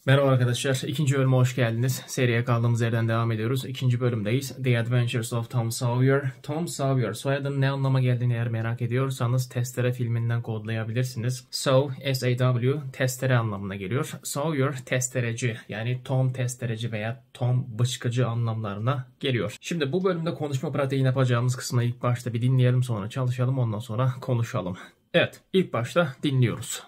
Merhaba arkadaşlar, ikinci bölüme hoş geldiniz. Seriye kaldığımız yerden devam ediyoruz. İkinci bölümdeyiz. The Adventures of Tom Sawyer. Tom Sawyer, soyadının ne anlama geldiğini eğer merak ediyorsanız Testere filminden kodlayabilirsiniz. S-A-W, testere anlamına geliyor. Sawyer, testereci, yani Tom testereci veya Tom bıçkıcı anlamlarına geliyor. Şimdi bu bölümde konuşma pratiği yapacağımız kısmı ilk başta bir dinleyelim, sonra çalışalım, ondan sonra konuşalım. Evet, ilk başta dinliyoruz.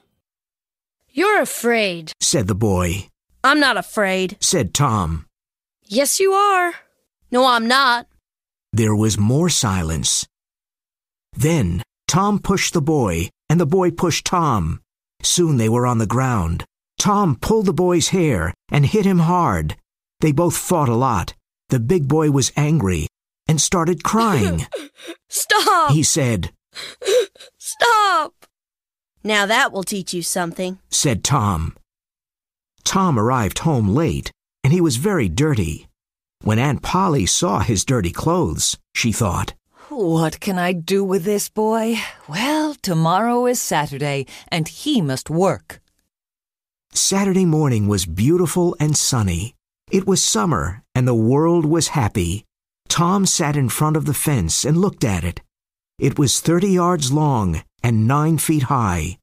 You're afraid, said the boy. I'm not afraid. Said Tom. Yes, you are. No, I'm not. There was more silence. Then Tom pushed the boy, and the boy pushed Tom. Soon they were on the ground. Tom pulled the boy's hair and hit him hard. They both fought a lot. The big boy was angry and started crying. Stop! He said. Stop! Now that will teach you something, said Tom. Tom arrived home late, and he was very dirty. When Aunt Polly saw his dirty clothes, she thought, What can I do with this boy? Well, tomorrow is Saturday, and he must work. Saturday morning was beautiful and sunny. It was summer, and the world was happy. Tom sat in front of the fence and looked at it. It was 30 yards long and 9 feet high.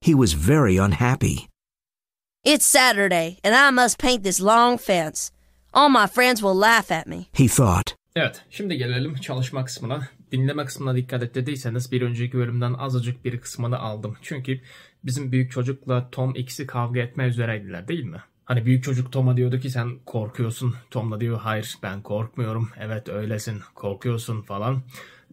He was very unhappy. It's Saturday, and I must paint this long fence. All my friends will laugh at me, he thought. Evet, şimdi gelelim çalışma kısmına. Dinleme kısmına dikkat et dediyseniz bir önceki bölümden azıcık bir kısmını aldım. Çünkü bizim büyük çocukla Tom ikisi kavga etme üzereydiler, değil mi? Hani büyük çocuk Tom'a diyordu ki sen korkuyorsun. Tom da diyor hayır ben korkmuyorum. Evet öylesin, korkuyorsun falan.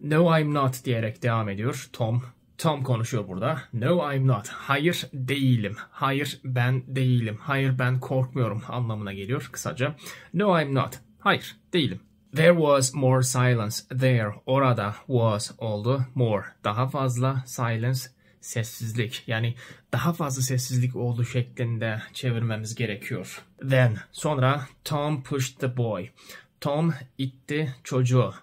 No I'm not diyerek devam ediyor Tom. Tom konuşuyor burada. No I'm not. Hayır değilim. Hayır ben değilim. Hayır ben korkmuyorum anlamına geliyor kısaca. No I'm not. Hayır değilim. There was more silence. There, orada, was oldu. More, daha fazla, silence, sessizlik. Yani daha fazla sessizlik oldu şeklinde çevirmemiz gerekiyor. Then, sonra Tom pushed the boy. Tom itti çocuğu.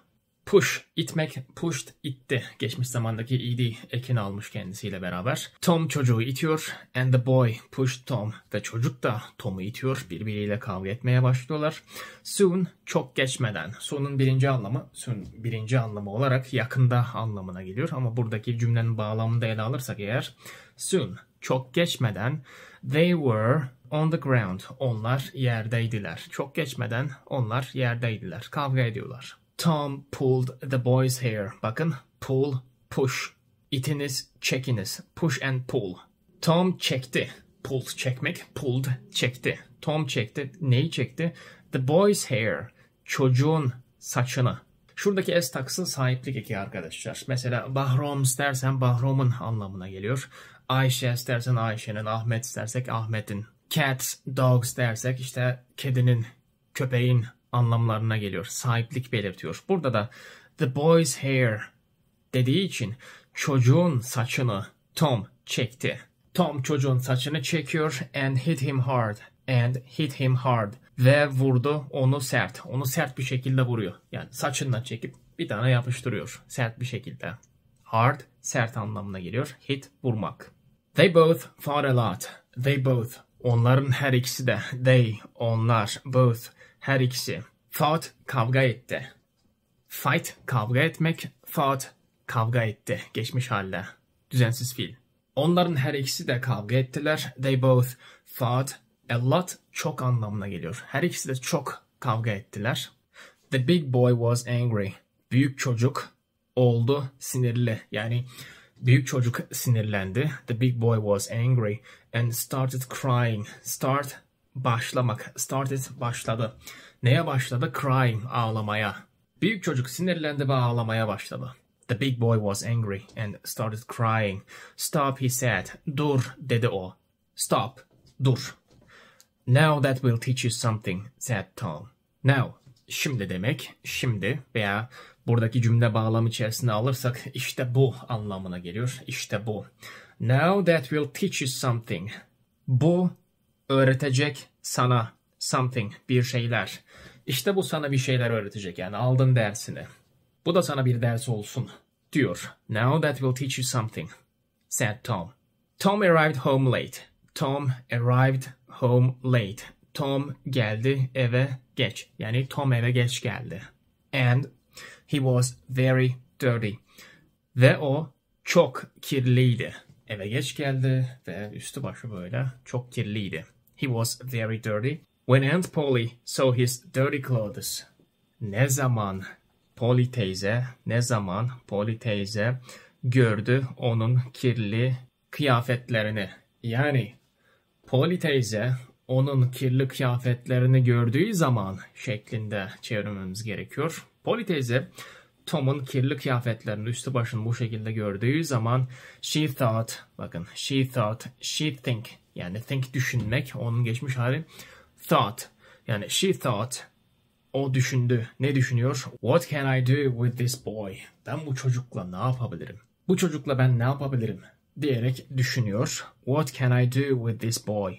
Push, itmek, pushed, itti. Geçmiş zamandaki ed ekini almış kendisiyle beraber. Tom çocuğu itiyor and the boy pushed Tom. Ve çocuk da Tom'u itiyor. Birbiriyle kavga etmeye başlıyorlar. Soon, çok geçmeden. Soon'un birinci anlamı olarak yakında anlamına geliyor. Ama buradaki cümlenin bağlamında ele alırsak eğer. Soon, çok geçmeden. They were on the ground. Onlar yerdeydiler. Çok geçmeden onlar yerdeydiler. Kavga ediyorlar. Tom pulled the boy's hair. Bakın, pull, push. İtiniz, çekiniz. Push and pull. Tom çekti. Pull, çekmek. Pulled, çekti. Tom çekti. Neyi çekti? The boy's hair. Çocuğun saçını. Şuradaki s takısı sahiplik eki arkadaşlar. Mesela Bahrom dersen Bahrom'un anlamına geliyor. Ayşe dersen Ayşe'nin. Ahmet dersek Ahmet'in. Cats, dogs dersek işte kedinin, köpeğin anlamlarına geliyor. Sahiplik belirtiyor. Burada da the boy's hair dediği için çocuğun saçını Tom çekti. Tom çocuğun saçını çekiyor and hit him hard. And hit him hard. Ve vurdu onu sert. Onu sert bir şekilde vuruyor. Yani saçından çekip bir tane yapıştırıyor. Sert bir şekilde. Hard, sert anlamına geliyor. Hit, vurmak. They both fought a lot. They both. Onların her ikisi de. They, onlar, both. Her ikisi. Fought, kavga etti. Fight, kavga etmek. Fought, kavga etti. Geçmiş halde. Düzensiz fiil. Onların her ikisi de kavga ettiler. They both fought a lot. Çok anlamına geliyor. Her ikisi de çok kavga ettiler. The big boy was angry. Büyük çocuk oldu sinirli. Yani büyük çocuk sinirlendi. The big boy was angry and started crying. Start, başlamak. Started, başladı. Neye başladı? Crying, ağlamaya. Büyük çocuk sinirlendi ve ağlamaya başladı. The big boy was angry and started crying. Stop, he said. Dur, dedi o. Stop, dur. Now that will teach you something, said Tom. Now, şimdi demek, şimdi veya buradaki cümle bağlamı içerisine alırsak işte bu anlamına geliyor. İşte bu. Now that will teach you something. Bu öğretecek sana something, bir şeyler. İşte bu sana bir şeyler öğretecek. Yani aldın dersini. Bu da sana bir ders olsun diyor. Now that will teach you something, said Tom. Tom arrived home late. Tom arrived home late. Tom geldi eve geç. Yani Tom eve geç geldi. And he was very dirty. Ve o çok kirliydi. Eve geç geldi ve üstü başı böyle çok kirliydi. He was very dirty. When Aunt Polly saw his dirty clothes. Ne zaman Polly teyze gördü onun kirli kıyafetlerini. Yani Polly teyze onun kirli kıyafetlerini gördüğü zaman şeklinde çevirmemiz gerekiyor. Polly teyze Tom'un kirli kıyafetlerini üstü başını bu şekilde gördüğü zaman she think yani think düşünmek, onun geçmiş hali thought. Yani she thought, o düşündü. Ne düşünüyor? What can I do with this boy? Ben bu çocukla ne yapabilirim? Bu çocukla ben ne yapabilirim? Diyerek düşünüyor. What can I do with this boy?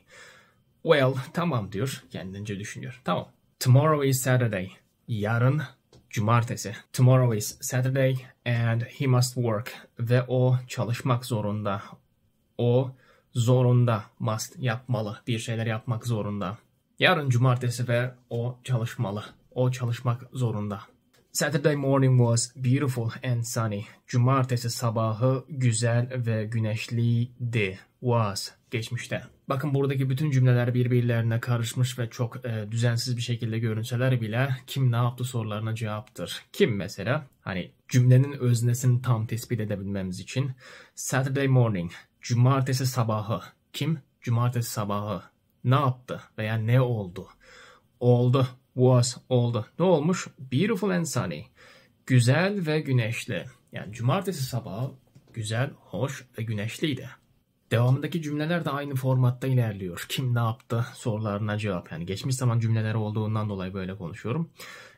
Well, tamam diyor. Kendince düşünüyor. Tamam. Tomorrow is Saturday. Yarın cumartesi. Tomorrow is Saturday and he must work. Ve o çalışmak zorunda. O zorunda. Must, yapmalı. Bir şeyler yapmak zorunda. Yarın cumartesi ve o çalışmalı. O çalışmak zorunda. Saturday morning was beautiful and sunny. Cumartesi sabahı güzel ve güneşliydi. Was, geçmişte. Bakın buradaki bütün cümleler birbirlerine karışmış ve çok düzensiz bir şekilde görünseler bile kim ne yaptı sorularına cevaptır. Kim mesela? Hani cümlenin öznesini tam tespit edebilmemiz için. Saturday morning, cumartesi sabahı. Kim? Cumartesi sabahı. Ne yaptı veya ne oldu? Oldu. Was, oldu. Ne olmuş? Beautiful and sunny. Güzel ve güneşli. Yani cumartesi sabahı güzel, hoş ve güneşliydi. Devamındaki cümleler de aynı formatta ilerliyor. Kim ne yaptı sorularına cevap. Yani geçmiş zaman cümleleri olduğundan dolayı böyle konuşuyorum.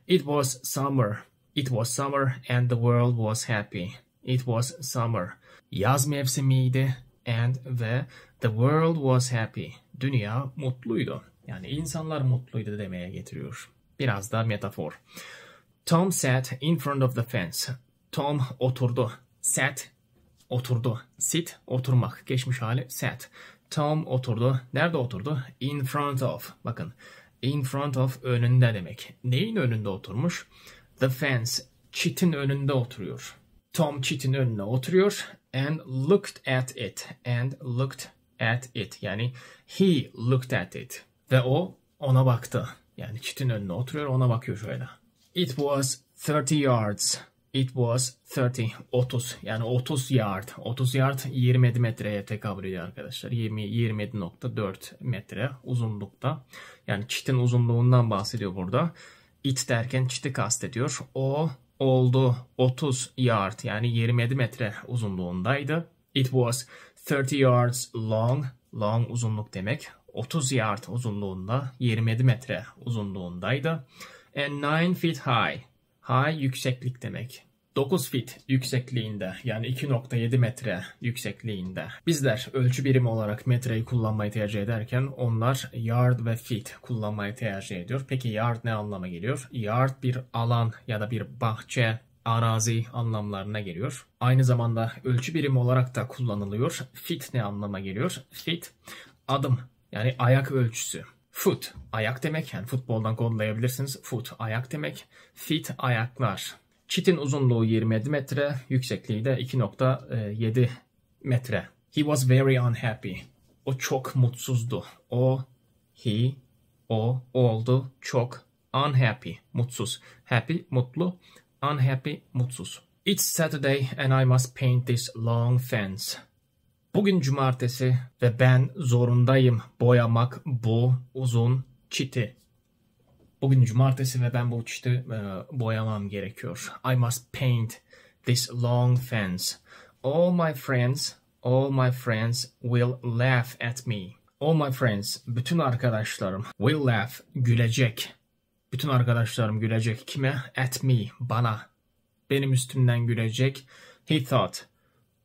It was summer. It was summer and the world was happy. It was summer. Yaz mevsimiydi and ve the world was happy. Dünya mutluydu. Yani insanlar mutluydu demeye getiriyor. Biraz da metafor. Tom sat in front of the fence. Tom oturdu. Sat, oturdu. Sit, oturmak. Geçmiş hali sat. Tom oturdu. Nerede oturdu? In front of. Bakın. In front of önünde demek. Neyin önünde oturmuş? The fence. Çitin önünde oturuyor. Tom çitin önüne oturuyor. And looked at it. And looked at it. Yani he looked at it. Ve o ona baktı. Yani çitin önüne oturuyor, ona bakıyor şöyle. It was 30 yards. It was 30. Yani 30 yard. 30 yard 27 metreye tekabül ediyor arkadaşlar. 27.4 metre uzunlukta. Yani çitin uzunluğundan bahsediyor burada. It derken çiti kastediyor. O oldu 30 yard yani 27 metre uzunluğundaydı. It was 30 yards long. Long uzunluk demek. 30 yard uzunluğunda, 27 metre uzunluğundaydı. And 9 feet high. High yükseklik demek. 9 feet yüksekliğinde yani 2.7 metre yüksekliğinde. Bizler ölçü birimi olarak metreyi kullanmayı tercih ederken onlar yard ve feet kullanmayı tercih ediyor. Peki yard ne anlama geliyor? Yard bir alan ya da bir bahçe, arazi anlamlarına geliyor. Aynı zamanda ölçü birimi olarak da kullanılıyor. Feet ne anlama geliyor? Feet adım. Yani ayak ölçüsü. Foot, ayak demek. Yani futboldan kodlayabilirsiniz. Foot, ayak demek. Feet, ayaklar. Çitin uzunluğu 27 metre, yüksekliği de 2.7 metre. He was very unhappy. O çok mutsuzdu. O oldu çok unhappy, mutsuz. Happy, mutlu. Unhappy, mutsuz. It's Saturday and I must paint this long fence. Bugün cumartesi ve ben zorundayım boyamak bu uzun çiti. Bugün cumartesi ve ben bu çiti boyamam gerekiyor. I must paint this long fence. All my friends will laugh at me. All my friends, bütün arkadaşlarım will laugh, gülecek. Bütün arkadaşlarım gülecek. Kime? At me, bana. Benim üstümden gülecek. He thought,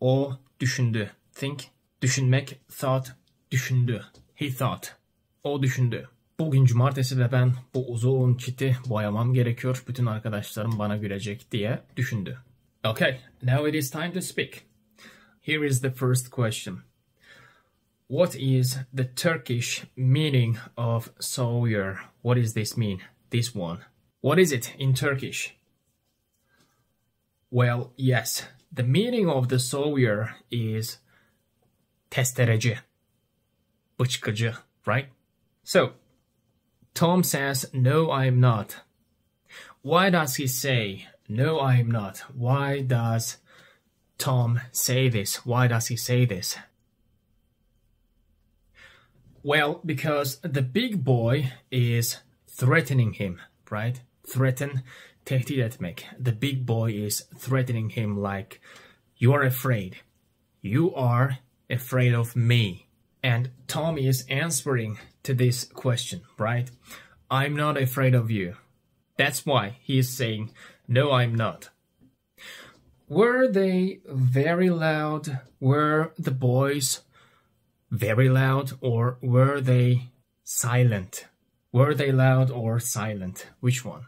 o düşündü. Think, düşünmek, thought, düşündü. He thought, o düşündü. Bugün cumartesi ve ben bu uzun çiti boyamam gerekiyor. Bütün arkadaşlarım bana gülecek diye düşündü. Okay, now it is time to speak. Here is the first question. What is the Turkish meaning of Sawyer? What does this mean? This one. What is it in Turkish? Well, yes. The meaning of the Sawyer is testereci, bıçkıcı, right? So, Tom says, no, I'm not. Why does he say, no, I'm not? Why does Tom say this? Why does he say this? Well, because the big boy is threatening him, right? Threaten, tehdit etmek. The big boy is threatening him like, you're afraid. You are afraid of me. And Tom is answering to this question, right? I'm not afraid of you. That's why he is saying, no, I'm not. Were they very loud? Were the boys very loud, or were they silent? Were they loud or silent? Which one?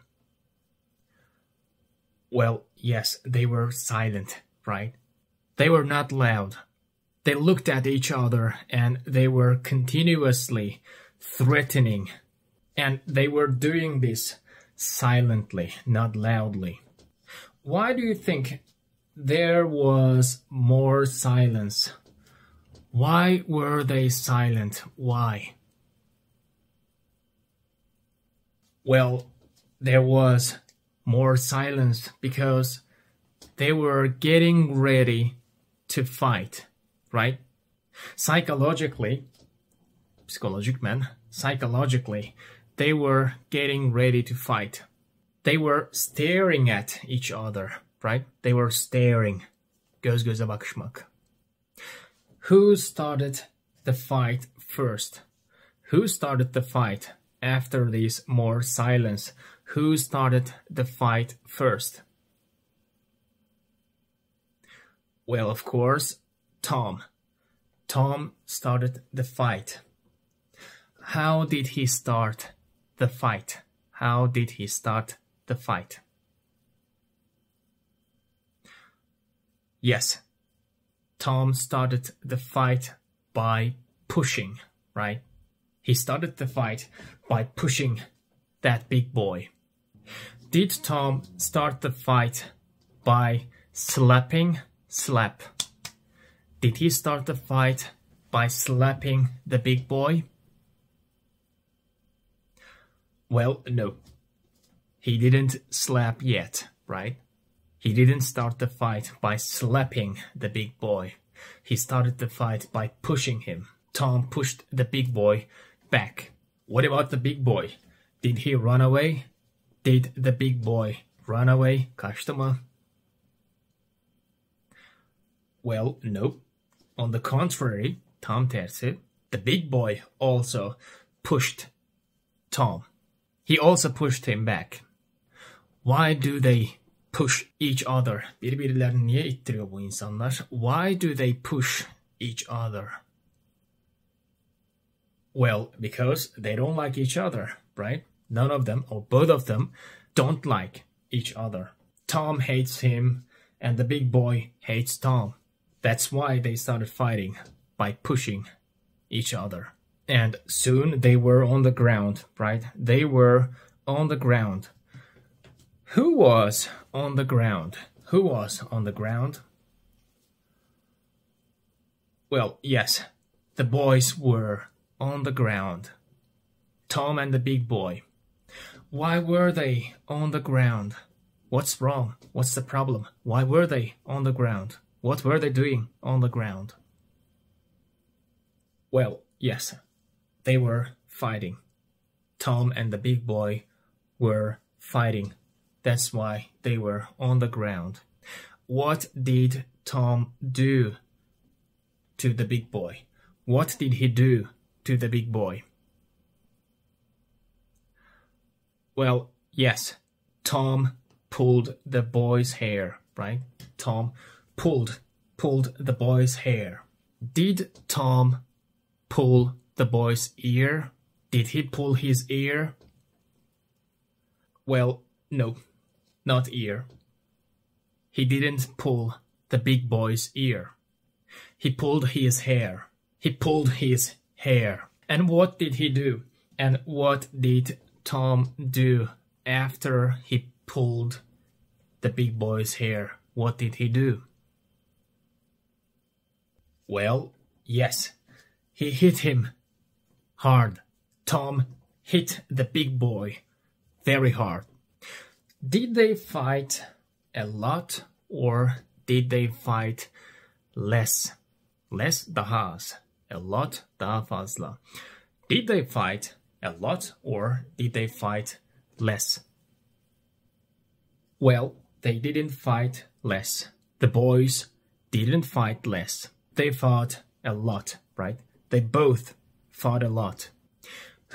Well, yes, they were silent, right? They were not loud. They looked at each other and they were continuously threatening. And they were doing this silently, not loudly. Why do you think there was more silence? Why were they silent? Why? Well, there was more silence because they were getting ready to fight, right? Psychologically, they were getting ready to fight. They were staring at each other, right? They were staring. Göz göze bakışmak. Who started the fight first? Who started the fight after this more silence? Who started the fight first? Well, of course, Tom. Tom started the fight. How did he start the fight? How did he start the fight? Yes. Tom started the fight by pushing, right? He started the fight by pushing that big boy. Did Tom start the fight by slapping? Slap. Did he start the fight by slapping the big boy? Well, no. He didn't slap yet, right? He didn't start the fight by slapping the big boy. He started the fight by pushing him. Tom pushed the big boy back. What about the big boy? Did he run away? Did the big boy run away? Kaçtı mı? Well, no. On the contrary, tam tersi, the big boy also pushed Tom. He also pushed him back. Why do they push each other? Birbirlerini niye ittiriyor bu insanlar? Why do they push each other? Well, because they don't like each other, right? None of them, or both of them, don't like each other. Tom hates him, and the big boy hates Tom. That's why they started fighting, by pushing each other. And soon they were on the ground, right? They were on the ground. Who was on the ground? Who was on the ground? Well, yes, the boys were on the ground. Tom and the big boy. Why were they on the ground? What's wrong? What's the problem? Why were they on the ground? What were they doing on the ground? Well, yes, they were fighting. Tom and the big boy were fighting. That's why they were on the ground. What did Tom do to the big boy? What did he do to the big boy? Well, yes, Tom pulled the boy's hair, right? Tom pulled the boy's hair. Did Tom pull the boy's ear? Did he pull his ear? Well, no, not ear. He didn't pull the big boy's ear. He pulled his hair. He pulled his hair. And what did he do? And what did Tom do after he pulled the big boy's hair? What did he do? Well, yes, he hit him hard. Tom hit the big boy very hard. Did they fight a lot or did they fight less? Less daha az. A lot daha fazla. Did they fight a lot or did they fight less? Well, they didn't fight less. The boys didn't fight less. They fought a lot, right? They both fought a lot.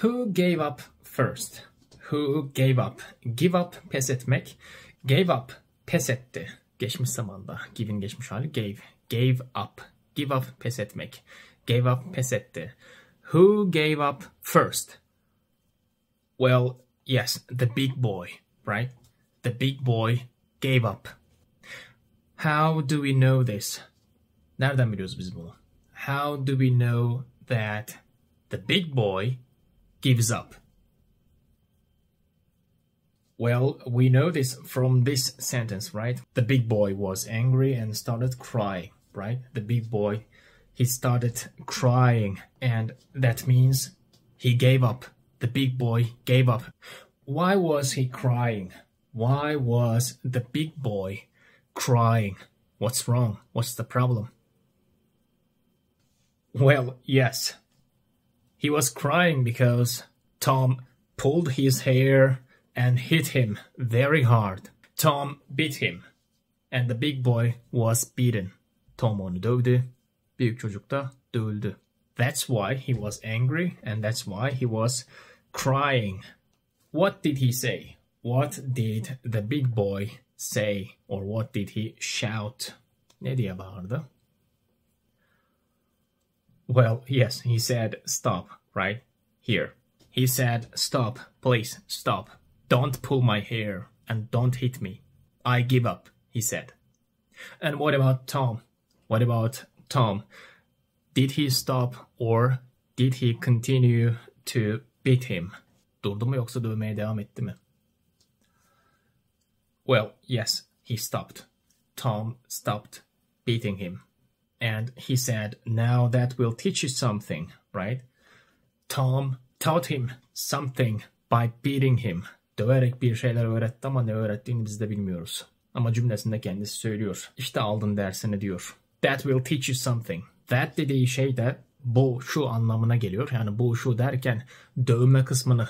Who gave up first? Who gave up? Give up, pes etmek. Gave up, pes etti. Geçmiş zamanda. Give'in geçmiş hali gave. Gave up. Give up, pes etmek. Gave up, pes etti. Who gave up first? Well, yes, the big boy, right? The big boy gave up. How do we know this? Nereden biliyoruz biz bunu? How do we know that the big boy gives up? Well, we know this from this sentence, right? The big boy was angry and started crying, right? The big boy, he started crying, and that means he gave up. The big boy gave up. Why was he crying? Why was the big boy crying? What's wrong? What's the problem? Well, yes. He was crying because Tom pulled his hair and hit him very hard. Tom beat him, and the big boy was beaten. Tom onu dövdü, büyük çocuk da dövüldü. That's why he was angry, and that's why he was crying. What did he say? What did the big boy say? Or what did he shout? Ne diye bağırdı? Well, yes, he said stop, right? Here. He said stop, please, stop. Don't pull my hair and don't hit me. I give up, he said. And what about Tom? What about Tom? Did he stop or did he continue to beat him? Durdu mu yoksa dövmeye devam etti mi? Well, yes, he stopped. Tom stopped beating him. And he said, now that will teach you something, right? Tom taught him something by beating him. Döverek bir şeyler öğretti ama ne öğrettiğini biz de bilmiyoruz. Ama cümlesinde kendisi söylüyor. İşte aldın dersini diyor. That will teach you something. That dediği şey de bu şu anlamına geliyor. Yani bu şu derken dövme kısmını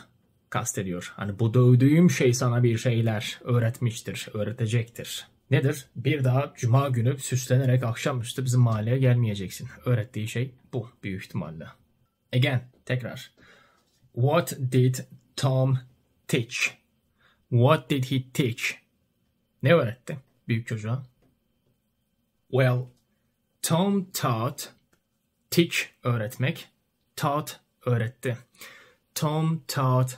kastediyor. Hani bu dövdüğüm şey sana bir şeyler öğretmiştir, öğretecektir. Nedir? Bir daha cuma günü süslenerek akşamüstü bizim mahalleye gelmeyeceksin. Öğrettiği şey bu büyük ihtimalle. Again, tekrar. What did Tom teach? What did he teach? Ne öğretti büyük çocuğa? Well, Tom taught, teach öğretmek, taught öğretti. Tom taught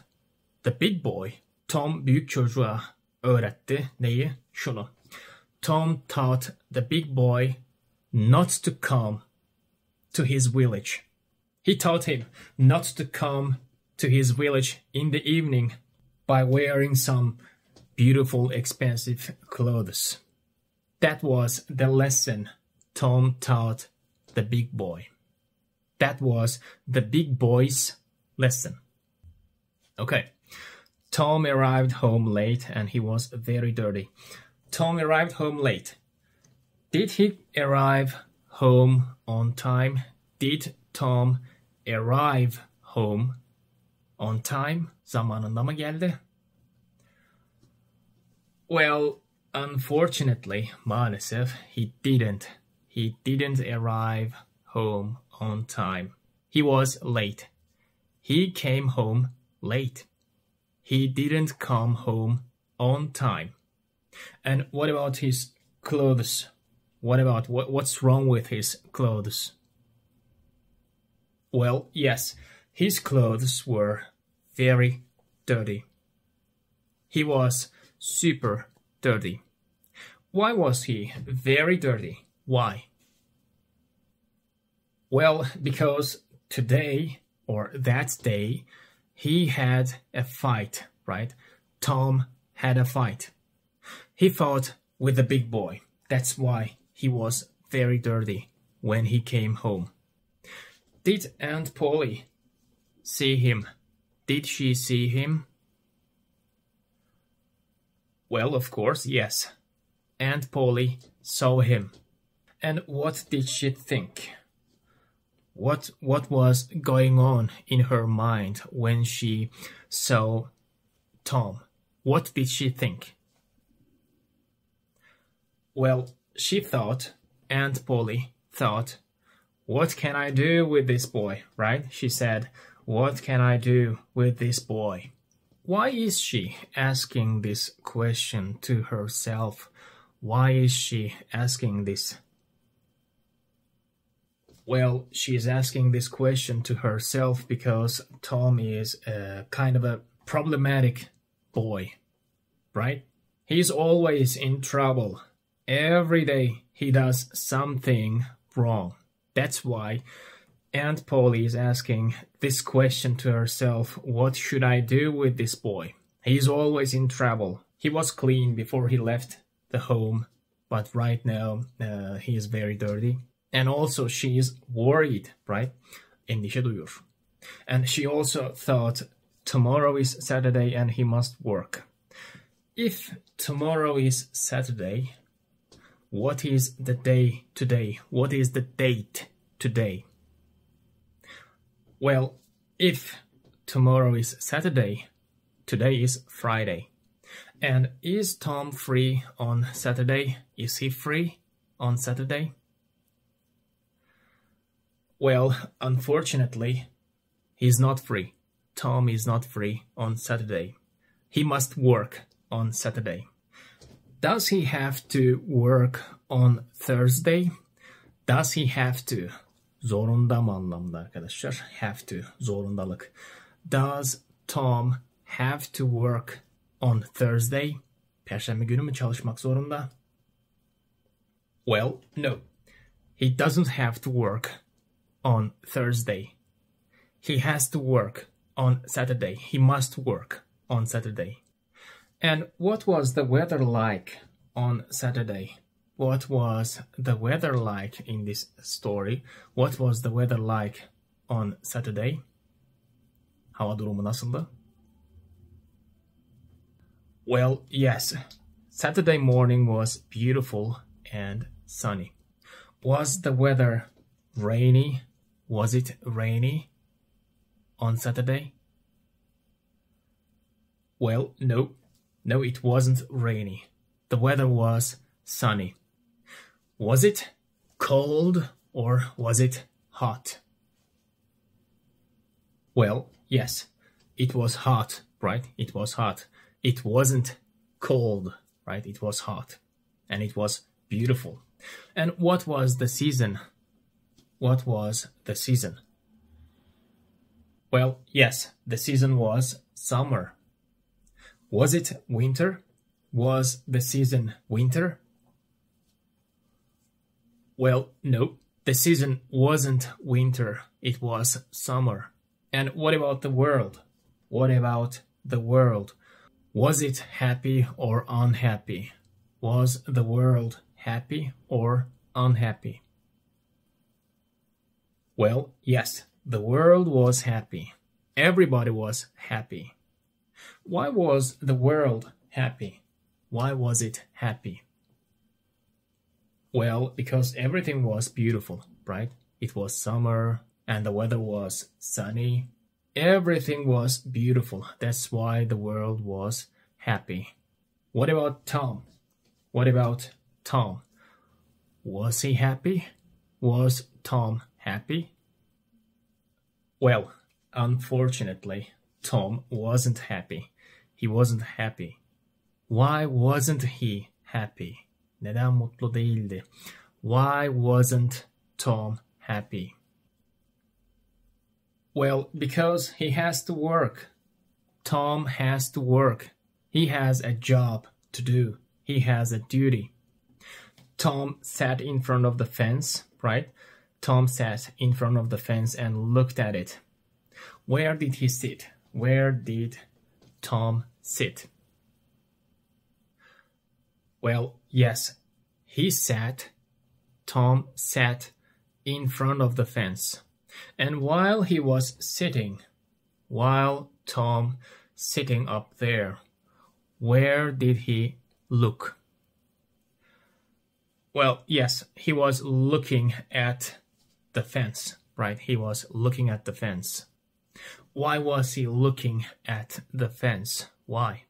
the big boy. Tom büyük çocuğa öğretti neyi? Şunu. Tom taught the big boy not to come to his village. He taught him not to come to his village in the evening by wearing some beautiful, expensive clothes. That was the lesson Tom taught the big boy. That was the big boy's lesson. Okay. Tom arrived home late and he was very dirty. Tom arrived home late. Did he arrive home on time? Did Tom arrive home on time? Zamanında mı geldi? Well, unfortunately, maalesef, he didn't. He didn't arrive home on time. He was late. He came home late. He didn't come home on time. And what about his clothes? What about what's wrong with his clothes? Well, yes, his clothes were very dirty. He was super dirty. Why was he very dirty? Why? Well, because today, or that day, he had a fight, right? Tom had a fight. He fought with the big boy. That's why he was very dirty when he came home. Did Aunt Polly see him? Did she see him? Well, of course, yes. Aunt Polly saw him. And what did she think? What was going on in her mind when she saw Tom? What did she think? Well, she thought, Aunt Polly thought, what can I do with this boy, right? She said, what can I do with this boy? Why is she asking this question to herself? Why is she asking this? Well, she's asking this question to herself because Tom is kind of a problematic boy, right? He's always in trouble. Every day he does something wrong. That's why Aunt Polly is asking this question to herself, what should I do with this boy? He's always in trouble. He was clean before he left the home, but right now he is very dirty. And also she is worried, right? Endişe duyuyor. And she also thought, tomorrow is Saturday and he must work. If tomorrow is Saturday, what is the day today? What is the date today? Well, if tomorrow is Saturday, today is Friday. And is Tom free on Saturday? Is he free on Saturday? Well, unfortunately, he's not free. Tom is not free on Saturday. He must work on Saturday. Does he have to work on Thursday? Does he have to? Zorunda mı anlamda arkadaşlar? Have to, zorundalık. Does Tom have to work on Thursday? Perşembe günü mü çalışmak zorunda? Well, no. He doesn't have to work on Thursday. He has to work on Saturday. He must work on Saturday. And what was the weather like on Saturday? What was the weather like in this story? What was the weather like on Saturday? Hava durumu nasıldı? Well, yes. Saturday morning was beautiful and sunny. Was the weather rainy? Was it rainy on Saturday? Well, no. No, it wasn't rainy. The weather was sunny. Was it cold or was it hot? Well, yes, it was hot, right? It was hot. It wasn't cold, right? It was hot. And it was beautiful. And what was the season? What was the season? Well, yes, the season was summer. Was it winter? Was the season winter? Well, no, the season wasn't winter. It was summer. And what about the world? What about the world? Was it happy or unhappy? Was the world happy or unhappy? Well, yes, the world was happy. Everybody was happy. Why was the world happy? Why was it happy? Well, because everything was beautiful, right? It was summer and the weather was sunny. Everything was beautiful. That's why the world was happy. What about Tom? What about Tom? Was he happy? Was Tom happy? Well, unfortunately, Tom wasn't happy. He wasn't happy. Why wasn't he happy? Neden mutlu değildi? Why wasn't Tom happy? Well, because he has to work. Tom has to work. He has a job to do. He has a duty. Tom sat in front of the fence, right? Tom sat in front of the fence and looked at it. Where did he sit? Where did Tom sit? Well, yes, Tom sat in front of the fence. And while Tom sitting up there, where did he look? Well, yes, he was looking at the fence, right? He was looking at the fence. Why was he looking at the fence? Why?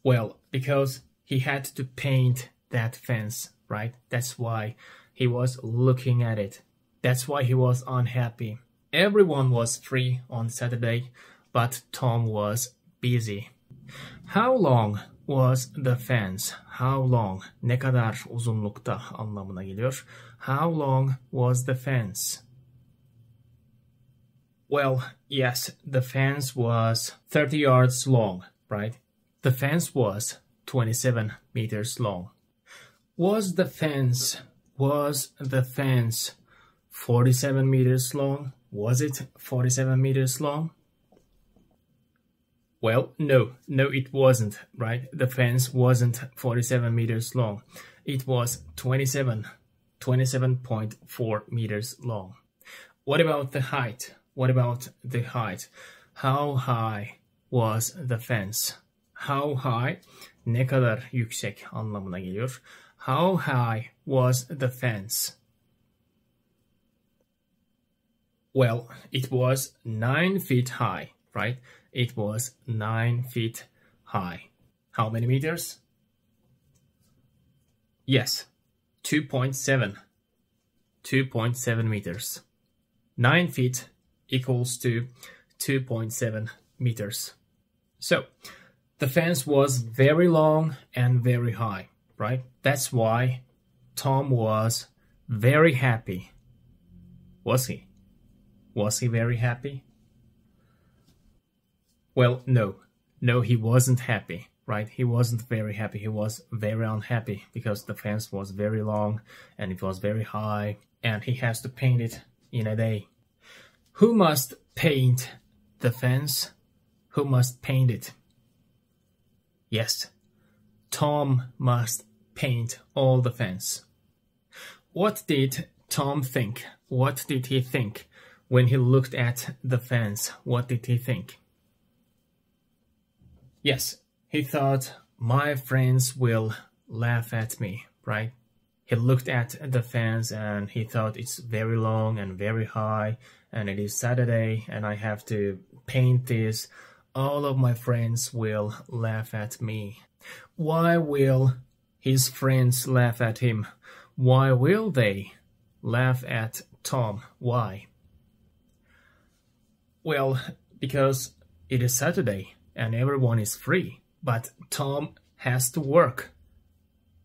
Well, because he had to paint that fence, right? That's why he was looking at it. That's why he was unhappy. Everyone was free on Saturday, but Tom was busy. How long was the fence? How long? Ne kadar uzunlukta anlamına geliyor. How long was the fence? Well, yes, the fence was 30 yards long, right? The fence was 27 meters long. Was the fence 47 meters long? Was it 47 meters long? Well, no, it wasn't, right? The fence wasn't 47 meters long. It was 27.4 meters long. What about the height? How high was the fence? How high? Ne kadar yüksek anlamına geliyor. How high was the fence? Well, it was 9 feet high, right? It was 9 feet high. How many meters? Yes, 2.7 meters. 9 feet equals to 2.7 meters. So, the fence was very long and very high, right? That's why Tom was very happy. Was he? Was he very happy? Well, no, he wasn't happy, right? He wasn't very happy. He was very unhappy because the fence was very long and it was very high and he has to paint it in a day. Who must paint the fence? Who must paint it? Yes, Tom must paint all the fence. What did Tom think? What did he think when he looked at the fence? What did he think? Yes, he thought, my friends will laugh at me, right? He looked at the fence and he thought it's very long and very high and it is Saturday and I have to paint this. All of my friends will laugh at me. Why will his friends laugh at him? Why will they laugh at Tom? Why? Well, because it is Saturday and everyone is free. But Tom has to work.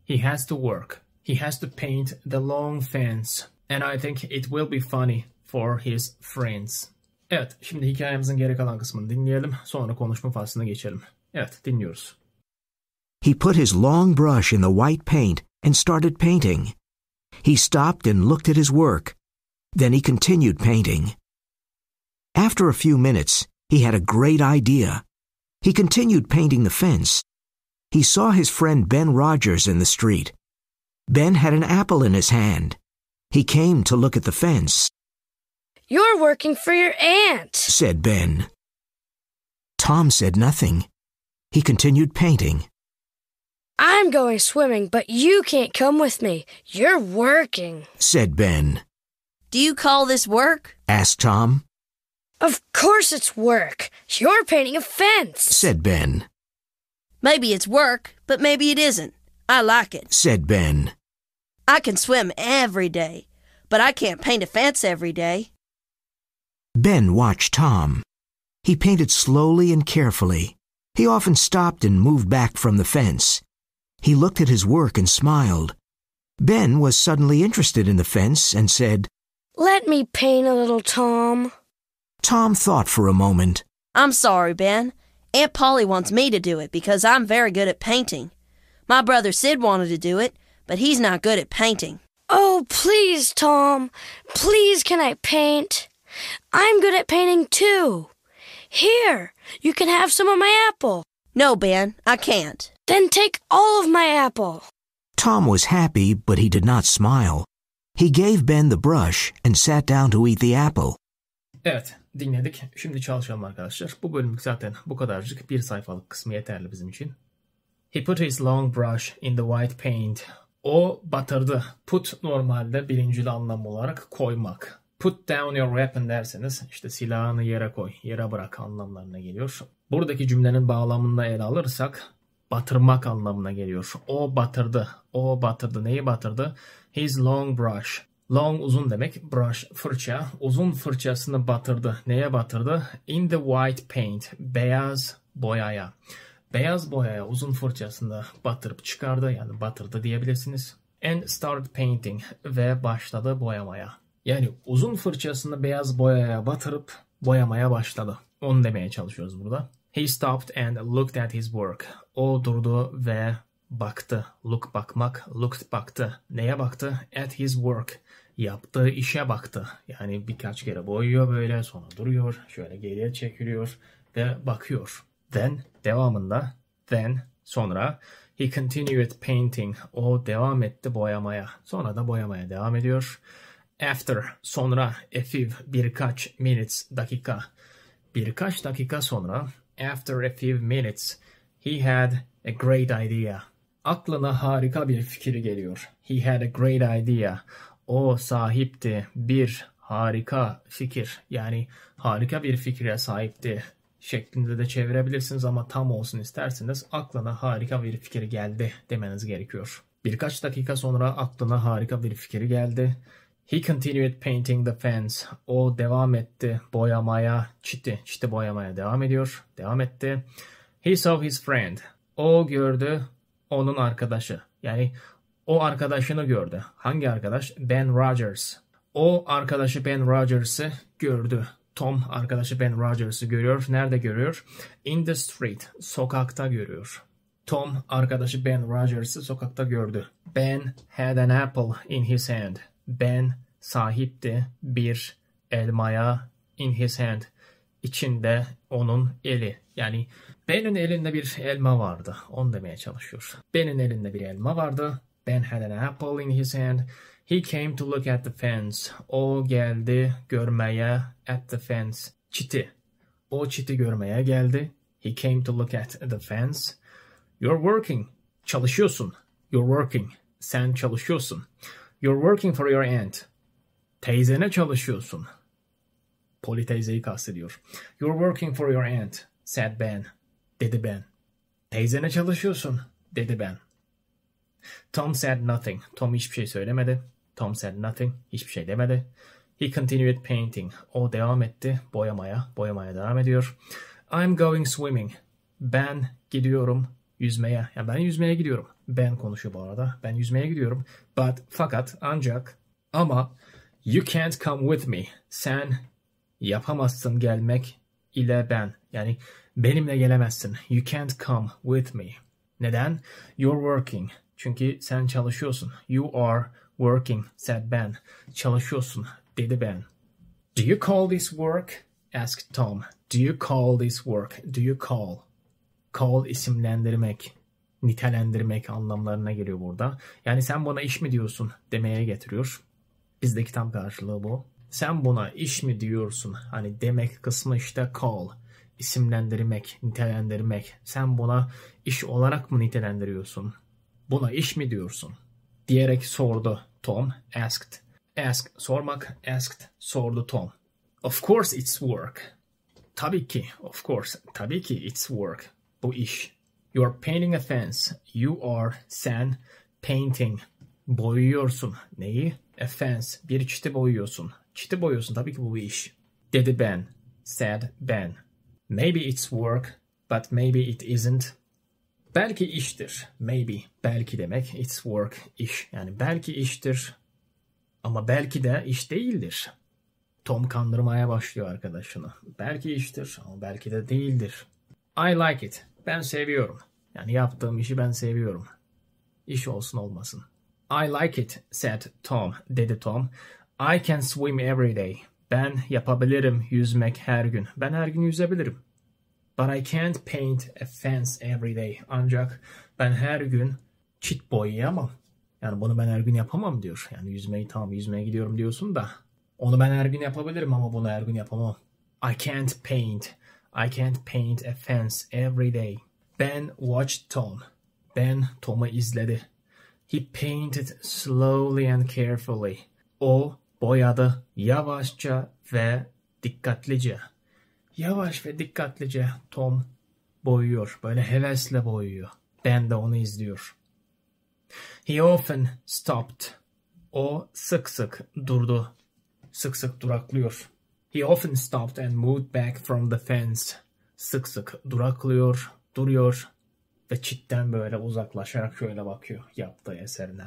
He has to work. He has to paint the long fence. And I think it will be funny for his friends. Evet, şimdi hikayemizin geri kalan kısmını dinleyelim. Sonra konuşma faslına geçelim. Evet, dinliyoruz. He put his long brush in the white paint and started painting. He stopped and looked at his work. Then he continued painting. After a few minutes, he had a great idea. He continued painting the fence. He saw his friend Ben Rogers in the street. Ben had an apple in his hand. He came to look at the fence. You're working for your aunt, said Ben. Tom said nothing. He continued painting. I'm going swimming, but you can't come with me. You're working, said Ben. Do you call this work? asked Tom. Of course it's work. You're painting a fence, said Ben. Maybe it's work, but maybe it isn't. I like it, said Ben. I can swim every day, but I can't paint a fence every day. Ben watched Tom. He painted slowly and carefully. He often stopped and moved back from the fence. He looked at his work and smiled. Ben was suddenly interested in the fence and said, Let me paint a little, Tom. Tom thought for a moment. I'm sorry, Ben. Aunt Polly wants me to do it because I'm very good at painting. My brother Sid wanted to do it, but he's not good at painting. Oh, please, Tom. Please, can I paint? I'm good at painting too. Here, you can have some of my apple. No, Ben, I can't. Then take all of my apple. Tom was happy, but he did not smile. He gave Ben the brush and sat down to eat the apple. Evet, dinledik. Şimdi çalışalım arkadaşlar. Bu bölümlük zaten bu kadarcık, bir sayfalık kısmı yeterli bizim için. He put his long brush in the white paint. O batırdı. Put normalde birincil anlam olarak koymak. Put down your weapon derseniz işte silahını yere koy, yere bırak anlamlarına geliyor. Buradaki cümlenin bağlamında ele alırsak batırmak anlamına geliyor. O batırdı. O batırdı. Neyi batırdı? His long brush. Long uzun demek. Brush fırça. Uzun fırçasını batırdı. Neye batırdı? In the white paint. Beyaz boyaya. Beyaz boyaya uzun fırçasını batırıp çıkardı. Yani batırdı diyebilirsiniz. And started painting. Ve başladı boyamaya. Yani uzun fırçasını beyaz boyaya batırıp boyamaya başladı. Onu demeye çalışıyoruz burada. He stopped and looked at his work. O durdu ve baktı. Look bakmak. Looked baktı. Neye baktı? At his work. Yaptığı işe baktı. Yani birkaç kere boyuyor böyle, sonra duruyor. Şöyle geriye çekiliyor ve bakıyor. Then devamında, then sonra he continued painting. O devam etti boyamaya. Sonra da boyamaya devam ediyor. After sonra, a few birkaç minutes dakika. Birkaç dakika sonra, after a few minutes, he had a great idea. Aklına harika bir fikir geliyor. He had a great idea. O sahipti bir harika fikir. Yani harika bir fikre sahipti şeklinde de çevirebilirsiniz ama tam olsun isterseniz aklına harika bir fikir geldi demeniz gerekiyor. Birkaç dakika sonra aklına harika bir fikir geldi. He continued painting the fence. O devam etti boyamaya, çiti boyamaya devam ediyor. Devam etti. He saw his friend. O gördü onun arkadaşı. Yani o arkadaşını gördü. Hangi arkadaş? Ben Rogers. O arkadaşı Ben Rogers'ı gördü. Tom arkadaşı Ben Rogers'ı görüyor. Nerede görüyor? In the street. Sokakta görüyor. Tom arkadaşı Ben Rogers'ı sokakta gördü. Ben had an apple in his hand. Ben sahipti bir elmaya in his hand. İçinde onun eli. Yani Ben'in elinde bir elma vardı. Onu demeye çalışıyor. Ben'in elinde bir elma vardı. Ben had an apple in his hand. He came to look at the fence. O geldi görmeye at the fence. Çiti. O çiti görmeye geldi. He came to look at the fence. You're working. Çalışıyorsun. You're working. Sen çalışıyorsun. You're working for your aunt. Teyzene çalışıyorsun. Polly teyzeyi kastediyor. You're working for your aunt, said Ben. Dedi Ben. Teyzene çalışıyorsun, dedi Ben. Tom said nothing. Tom hiçbir şey söylemedi. Tom said nothing. Hiçbir şey demedi. He continued painting. O devam etti boyamaya. Boyamaya devam ediyor. I'm going swimming. Ben gidiyorum yüzmeye. Yani ben yüzmeye gidiyorum. Ben konuşuyor bu arada. Ben yüzmeye gidiyorum. Fakat ancak ama you can't come with me. Sen yapamazsın gelmek ile ben. Yani benimle gelemezsin. You can't come with me. Neden? You're working. Çünkü sen çalışıyorsun. You are working, said Ben. Çalışıyorsun, dedi Ben. Do you call this work? Asked Tom. Do you call this work? Do you call? Call isimlendirmek, nitelendirmek anlamlarına geliyor burada. Yani sen buna iş mi diyorsun demeye getiriyor. Bizdeki tam karşılığı bu. Sen buna iş mi diyorsun? Hani demek kısmı işte call. İsimlendirmek, nitelendirmek. Sen buna iş olarak mı nitelendiriyorsun? Buna iş mi diyorsun? Diyerek sordu Tom. Asked. Ask, sormak. Asked, sordu Tom. Of course it's work. Tabii ki, of course. Tabii ki it's work. Bu iş. You're painting a fence. You are, sen, painting. Boyuyorsun. Neyi? A fence. Bir çiti boyuyorsun. Çiti boyuyorsun. Tabii ki bu iş. Dedi Ben. Said Ben. Maybe it's work, but maybe it isn't. Belki iştir. Maybe. Belki demek. It's work. İş. Yani belki iştir. Ama belki de iş değildir. Tom kandırmaya başlıyor arkadaşını. Belki iştir ama belki de değildir. I like it. Ben seviyorum. Yani yaptığım işi ben seviyorum. İş olsun olmasın. I like it, said Tom, dedi Tom. I can swim every day. Ben yapabilirim yüzmek her gün. Ben her gün yüzebilirim. But I can't paint a fence every day. Ancak ben her gün çit boyayamam. Yani bunu ben her gün yapamam diyor. Yani yüzmeyi tamam yüzmeye gidiyorum diyorsun da onu ben her gün yapabilirim ama bunu her gün yapamam. I can't paint a fence every day. Ben watched Tom. Ben Tom'u izledi. He painted slowly and carefully. O boyadı yavaşça ve dikkatlice. Yavaş ve dikkatlice Tom boyuyor. Böyle hevesle boyuyor. Ben de onu izliyor. He often stopped. O sık sık durdu. Sık sık duraklıyor. He often stopped and moved back from the fence. Sık sık duraklıyor, duruyor ve çitten böyle uzaklaşarak şöyle bakıyor yaptığı eserine.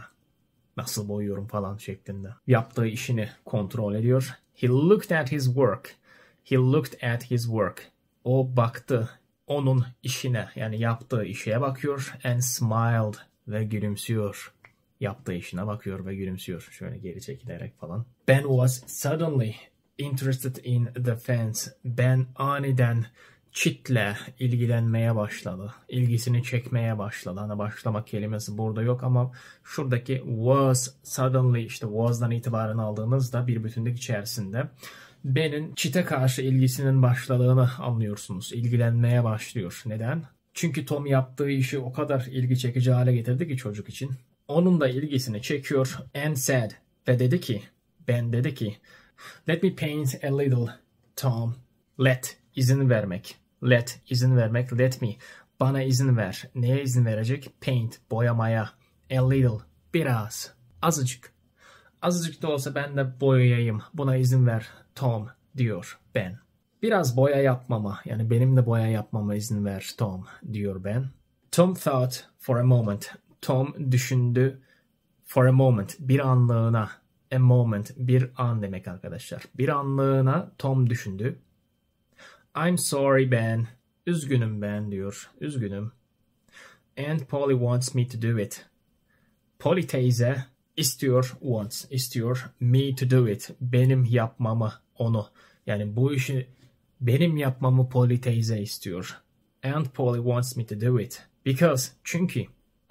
Nasıl boyuyorum falan şeklinde. Yaptığı işini kontrol ediyor. He looked at his work. He looked at his work. O baktı onun işine yani yaptığı işe bakıyor and smiled ve gülümsüyor. Yaptığı işine bakıyor ve gülümsüyor. Şöyle geri çekilerek falan. Ben was suddenly interested in the fence. Ben aniden çitle ilgilenmeye başladı. İlgisini çekmeye başladı. Hani başlamak kelimesi burada yok ama şuradaki was suddenly işte was'dan itibaren aldığınızda bir bütünlük içerisinde Ben'in çite karşı ilgisinin başladığını anlıyorsunuz. İlgilenmeye başlıyor. Neden? Çünkü Tom yaptığı işi o kadar ilgi çekici hale getirdi ki çocuk için. Onun da ilgisini çekiyor and said ve dedi ki Ben dedi ki let me paint a little Tom. Let izin vermek. Let izin vermek. Let me bana izin ver. Neye izin verecek? Paint boyamaya. A little biraz. Azıcık. Azıcık da olsa ben de boyayayım. Buna izin ver Tom diyor Ben. Biraz boya yapmama yani benim de boya yapmama izin ver Tom diyor Ben. Tom thought for a moment. Tom düşündü for a moment bir anlığına. A moment bir an demek arkadaşlar. Bir anlığına Tom düşündü. I'm sorry Ben. Üzgünüm Ben diyor. Üzgünüm. And Polly wants me to do it. Polly teyze istiyor me to do it. Benim yapmamı onu. Yani bu işi benim yapmamı Polly teyze istiyor. And Polly wants me to do it. Because çünkü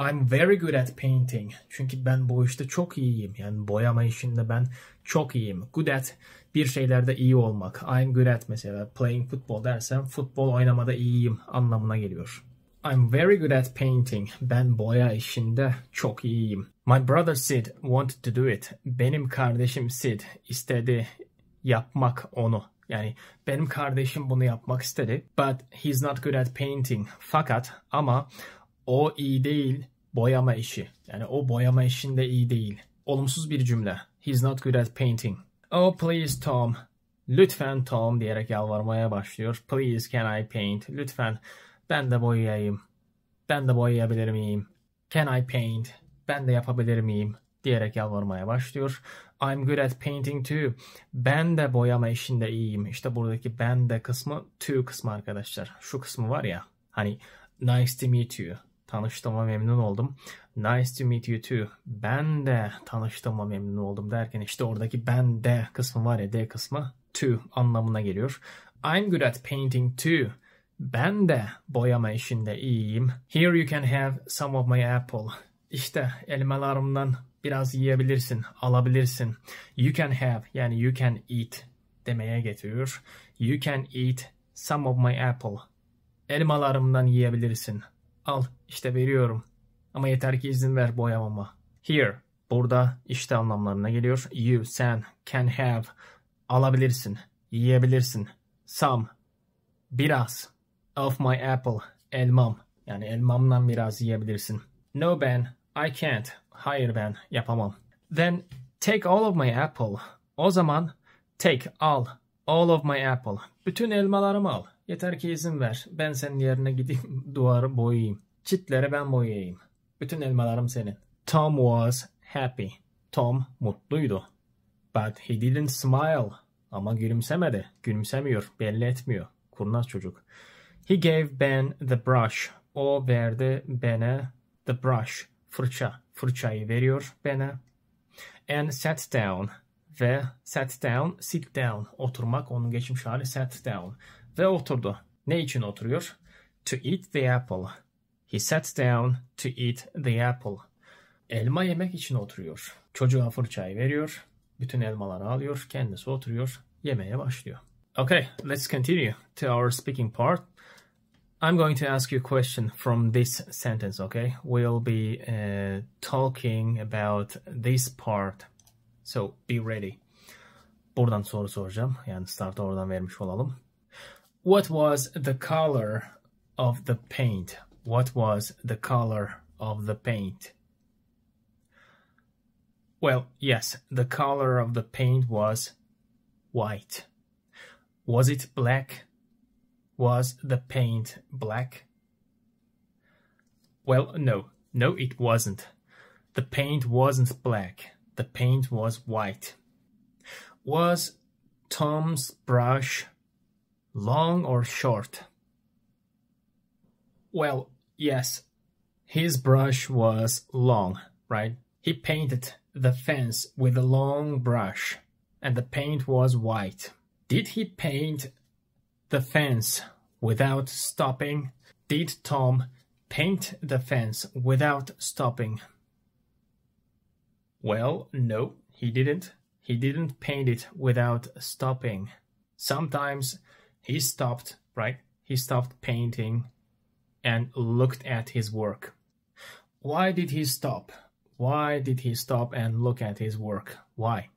I'm very good at painting. Çünkü ben bu işte çok iyiyim. Yani boyama işinde ben çok iyiyim. Good at bir şeylerde iyi olmak. I'm good at mesela playing football dersem futbol oynamada iyiyim anlamına geliyor. I'm very good at painting. Ben boya işinde çok iyiyim. My brother Sid wanted to do it. Benim kardeşim Sid istedi yapmak onu. Yani benim kardeşim bunu yapmak istedi. But he's not good at painting. Fakat ama o iyi değil boyama işi. Yani o boyama işinde iyi değil. Olumsuz bir cümle. He's not good at painting. Oh please Tom. Lütfen Tom diyerek yalvarmaya başlıyor. Please can I paint? Lütfen ben de boyayayım. Ben de boyayabilir miyim? Can I paint? Ben de yapabilir miyim? Diyerek yalvarmaya başlıyor. I'm good at painting too. Ben de boyama işinde iyiyim. İşte buradaki ben de kısmı too kısmı arkadaşlar. Şu kısmı var ya. Hani nice to meet you. Tanıştığıma memnun oldum. Nice to meet you too. Ben de tanıştığıma memnun oldum derken işte oradaki ben de kısmı var ya D kısmı too anlamına geliyor. I'm good at painting too. Ben de boyama işinde iyiyim. Here you can have some of my apple. İşte elmalarımdan biraz yiyebilirsin, alabilirsin. You can have yani you can eat demeye getiriyor. You can eat some of my apple. Elmalarımdan yiyebilirsin. Al işte veriyorum. Ama yeter ki izin ver boyamama. Here burada işte anlamlarına geliyor. You sen can have alabilirsin, yiyebilirsin. Some biraz of my apple elmam yani elmamdan biraz yiyebilirsin. No Ben I can't. Hayır ben yapamam. Then take all of my apple. O zaman take al all of my apple. Bütün elmalarımı al. Yeter ki izin ver. Ben senin yerine gideyim duvarı boyayayım. Çitleri ben boyayayım. Bütün elmalarım senin. Tom was happy. Tom mutluydu. But he didn't smile. Ama gülümsemedi. Gülümsemiyor. Belli etmiyor. Kurnaz çocuk. He gave Ben the brush. O verdi Ben'e the brush. fırçayı veriyor bana. And sat down ve sat down, sit down, oturmak, onun geçmiş hali sat down. Ve oturdu. Ne için oturuyor? To eat the apple. He sat down to eat the apple. Elma yemek için oturuyor. Çocuğa fırçayı veriyor. Bütün elmaları alıyor. Kendisi oturuyor. Yemeye başlıyor. Okay, let's continue to our speaking part. I'm going to ask you a question from this sentence, okay? We'll be talking about this part. So be ready. Buradan soru soracağım. Yani startı oradan vermiş olalım. What was the color of the paint? What was the color of the paint? Well, yes, the color of the paint was white. Was it black? Was the paint black? Well, no, it wasn't. The paint wasn't black. The paint was white. Was Tom's brush long or short? Well, yes, his brush was long, right? He painted the fence with a long brush, and the paint was white. Did he paint the fence without stopping? Did Tom paint the fence without stopping? Well, no, he didn't. He didn't paint it without stopping. Sometimes he stopped, right? He stopped painting and looked at his work. Why did he stop? Why did he stop and look at his work? Why?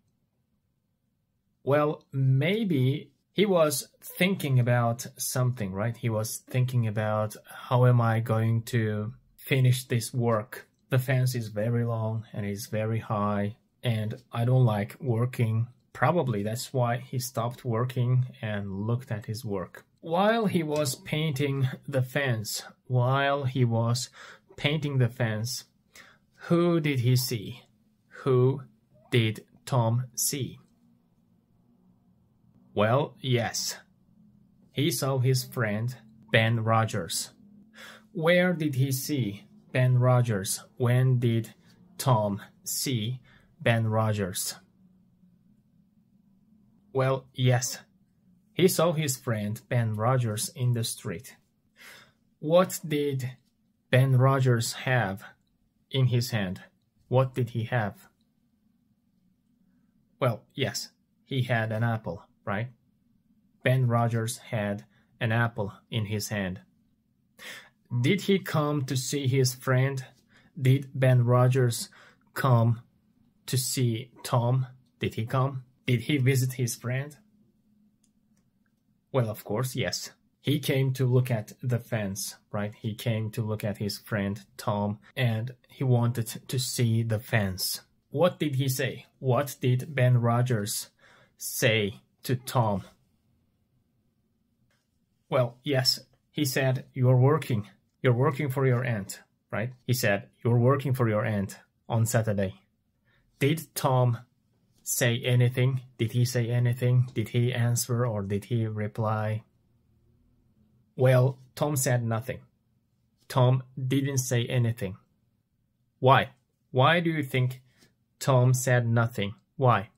Well, maybe he was thinking about something, right? He was thinking about, how am I going to finish this work? The fence is very long and it's very high, and I don't like working. Probably that's why he stopped working and looked at his work. While he was painting the fence, who did he see? Who did Tom see? Well, yes, he saw his friend Ben Rogers. Where did he see Ben Rogers? When did Tom see Ben Rogers? Well, yes, he saw his friend Ben Rogers in the street. What did Ben Rogers have in his hand? What did he have? Well, yes, he had an apple, right? Ben Rogers had an apple in his hand. Did he come to see his friend? Did Ben Rogers come to see Tom? Did he come? Did he visit his friend? Well, of course, yes. He came to look at the fence, right? He came to look at his friend Tom, and he wanted to see the fence. What did he say? What did Ben Rogers say to Tom? Well, yes, he said, you're working for your aunt, right? He said, you're working for your aunt on Saturday. Did Tom say anything? Did he say anything? Did he answer or did he reply? Well, Tom said nothing. Tom didn't say anything. Why? Why do you think Tom said nothing? Why?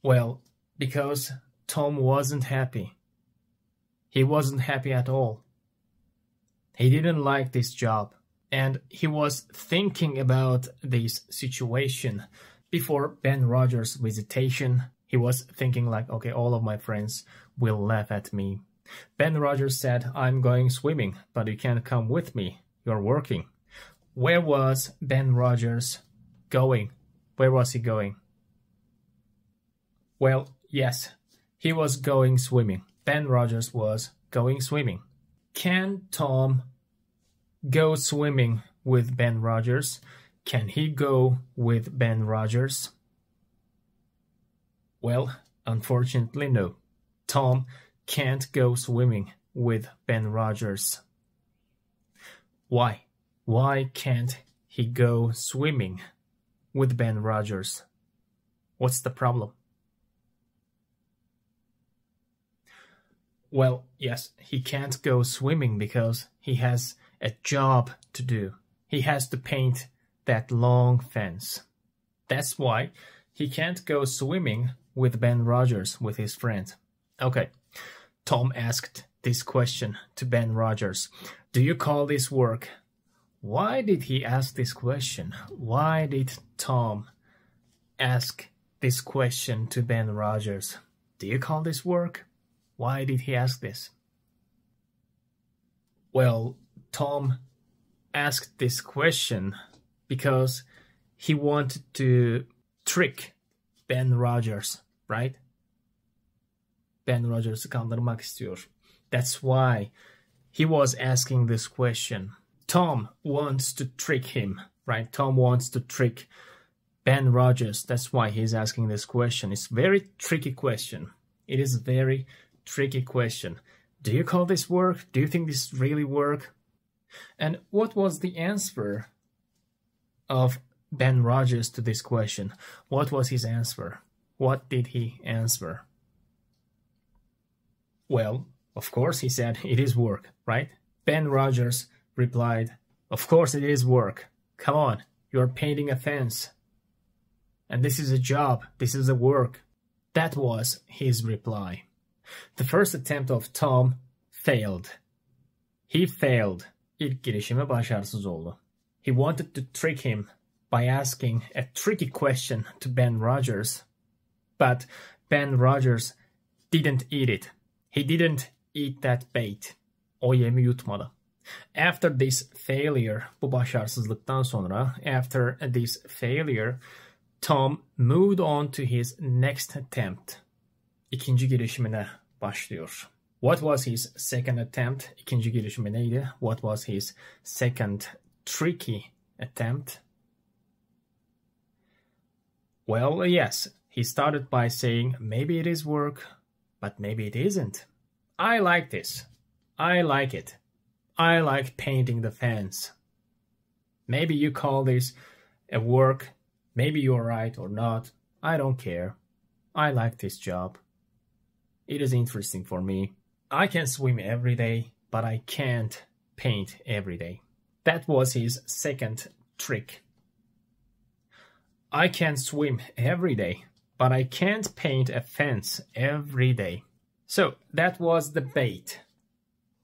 Well, because Tom wasn't happy. He wasn't happy at all. He didn't like this job, and he was thinking about this situation. Before Ben Rogers' visitation, he was thinking like, okay, all of my friends will laugh at me. Ben Rogers said, I'm going swimming, but you can't come with me. You're working. Where was Ben Rogers going? Where was he going? Well, yes, he was going swimming. Ben Rogers was going swimming. Can Tom go swimming with Ben Rogers? Can he go with Ben Rogers? Well, unfortunately, no. Tom can't go swimming with Ben Rogers. Why? Why can't he go swimming with Ben Rogers? What's the problem? Well, yes, he can't go swimming because he has a job to do. He has to paint that long fence. That's why he can't go swimming with Ben Rogers, with his friend. Okay, Tom asked this question to Ben Rogers. Do you call this work? Why did he ask this question? Why did Tom ask this question to Ben Rogers? Do you call this work? Why did he ask this? Well, Tom asked this question because he wanted to trick Ben Rogers, right? Ben Rogers'ı kandırmak istiyor. That's why he was asking this question. Tom wants to trick him, right? Tom wants to trick Ben Rogers. That's why he's asking this question. It's a very tricky question. It is a very tricky question. Do you call this work? Do you think this really work? And what was the answer of Ben Rogers to this question? What was his answer? What did he answer? Well, of course he said it is work, right? Ben Rogers replied, of course it is work. Come on, you're painting a fence. And this is a job, this is a work. That was his reply. The first attempt of Tom failed. He failed. İlk girişimi başarısız oldu. He wanted to trick him by asking a tricky question to Ben Rogers. But Ben Rogers didn't eat it. He didn't eat that bait. O yemi yutmadı. After this failure, bu başarısızlıktan sonra, after this failure, Tom moved on to his next attempt. İkinci girişimine başlıyor. What was his second attempt? İkinci girişimi neydi? What was his second tricky attempt? Well, yes, he started by saying, maybe it is work, but maybe it isn't. I like this. I like it. I like painting the fence. Maybe you call this a work. Maybe you're right or not. I don't care. I like this job. It is interesting for me. I can swim every day, but I can't paint every day. That was his second trick. I can swim every day, but I can't paint a fence every day. So that was the bait.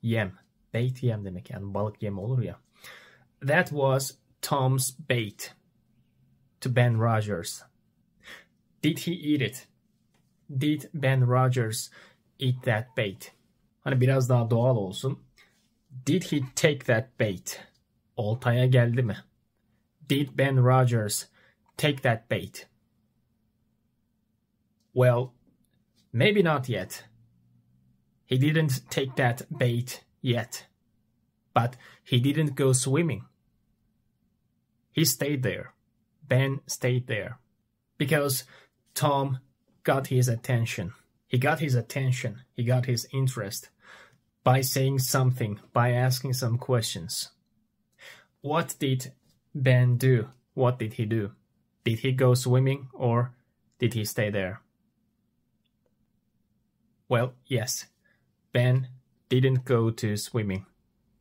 Yem. Bait yem demek, yani balık yem olur ya. That was Tom's bait to Ben Rogers. Did he eat it? Did Ben Rogers eat that bait? Hani biraz daha doğal olsun. Did he take that bait? Oltaya geldi mi? Did Ben Rogers take that bait? Well, maybe not yet. He didn't take that bait yet. But he didn't go swimming. He stayed there. Ben stayed there. Because Tom got his attention. He got his attention. He got his interest by saying something, by asking some questions. What did Ben do? What did he do? Did he go swimming or did he stay there? Well, yes. Ben didn't go to swimming.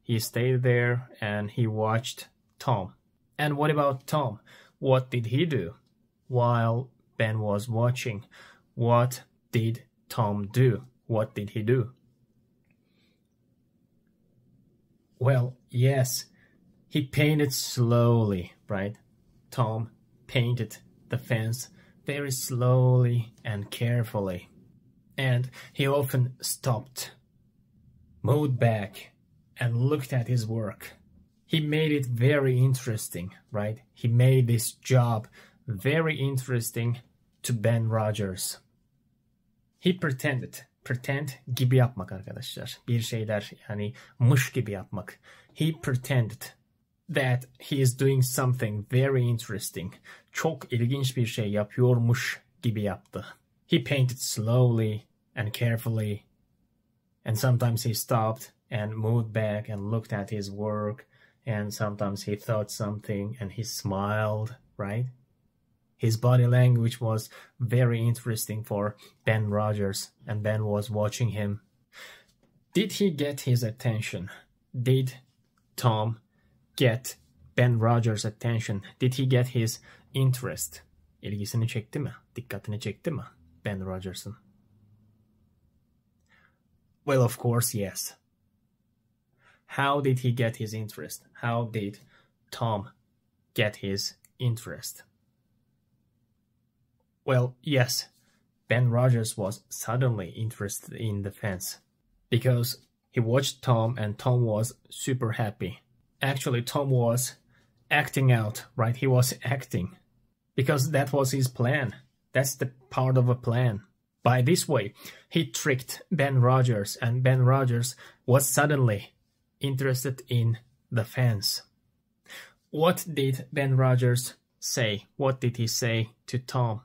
He stayed there and he watched Tom. And what about Tom? What did he do while Ben was watching? What did Tom do? What did he do? Well, yes, he painted slowly, right? Tom painted the fence very slowly and carefully. And he often stopped, moved back, and looked at his work. He made it very interesting, right? He made this job very interesting to Ben Rogers. He pretended. Pretend gibi yapmak arkadaşlar. Bir şeyler yani mış gibi yapmak. He pretended that he is doing something very interesting. Çok ilginç bir şey yapıyormuş gibi yaptı. He painted slowly and carefully. And sometimes he stopped and moved back and looked at his work. And sometimes he thought something and he smiled, right? His body language was very interesting for Ben Rogers, and Ben was watching him. Did he get his attention? Did Tom get Ben Rogers' attention? Did he get his interest? İlgisini çekti mi? Dikkatini çekti mi? Ben Rogers'ın. Well, of course, yes. How did he get his interest? How did Tom get his interest? Well, yes, Ben Rogers was suddenly interested in the fence because he watched Tom and Tom was super happy. Actually, Tom was acting out, right? He was acting because that was his plan. That's the part of a plan. By this way, he tricked Ben Rogers, and Ben Rogers was suddenly interested in the fence. What did Ben Rogers say? What did he say to Tom?